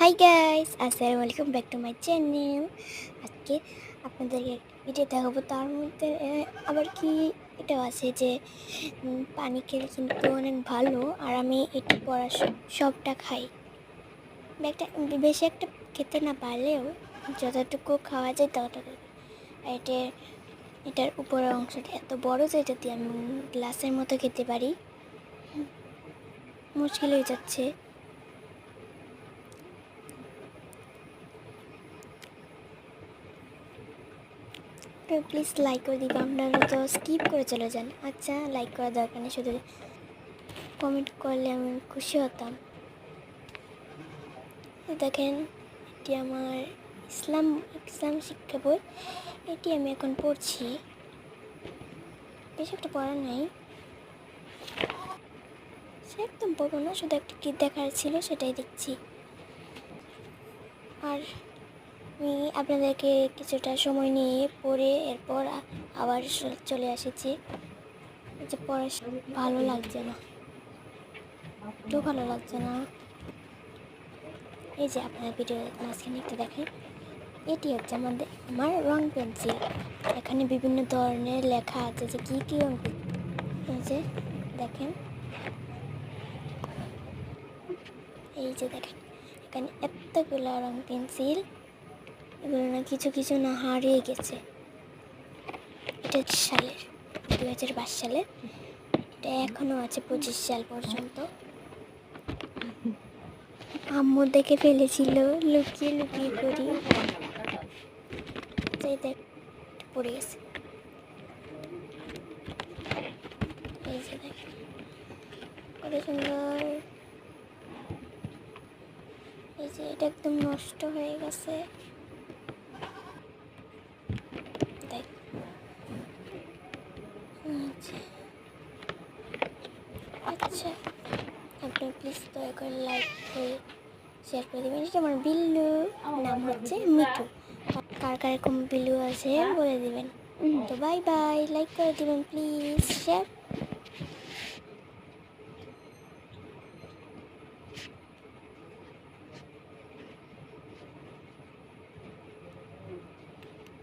Hi guys, আসসালামু আলাইকুম, back to my channel. আজকে আপনাদেরকে ভিডিও দেখাবো। তার মধ্যে আবার কি এটাও আছে যে পানি খেলে কিন্তু অনেক ভালো। আর আমি এটি পড়া সবটা খাই, বেশি একটা খেতে না পারলেও যতটুকু খাওয়া যায় ততটুকু। আর এটার উপরের অংশটা এত বড় যে যদি আমি গ্লাসের মতো খেতে পারি, মুশকিল হয়ে যাচ্ছে। প্লিজ লাইক করে দিবেন। আপনারা তো স্কিপ করে চলে যান। আচ্ছা, লাইক করার দরকার নেই, শুধু কমেন্ট করলে আমি খুশি হতাম। দেখেন, এটি আমার ইসলাম শিক্ষা বই। এটি আমি এখন পড়ছি। বেশি একটা পড়া নেই, সে একদম পড়বো না, শুধু একটা কি দেখার ছিল সেটাই দেখছি। আর আমি আপনাদেরকে কিছুটা সময় নিয়ে পড়ে এরপর আবার চলে এসেছি। যে পড়া ভালো লাগছে না, একটু ভালো লাগছে না। এই যে আপনার ভিডিও মাঝখানে একটু দেখেন, এটি হচ্ছে আমার রং পেন্সিল। এখানে বিভিন্ন ধরনের লেখা আছে যে কী কী রং। এই যে দেখেন, এই যে দেখেন, এখানে এতগুলো রং পেন্সিল। এগুলো না কিছু কিছু না হারিয়ে গেছে। এটা সালের 2022 সালের। এটা এখনও আছে 25 সাল পর্যন্ত। আম্মু দেখে ফেলেছিল, লুকিয়ে লুকিয়ে করি। দেখ, পড়ে গেছে। এই যে দেখেন কত সুন্দর। এই যে এটা একদম নষ্ট হয়ে গেছে। দেখ, আচ্ছা, আপনি প্লিজ দয়া করে লাইক করে শেয়ার করে দেবেন। এটা আমার বিল্লু, নাম হচ্ছে মিঠু। কার কার এরকম বিল্লু আছে বলে দিবেন। তো বাই বাই, লাইক করে দিবেন প্লিজ, শেয়ার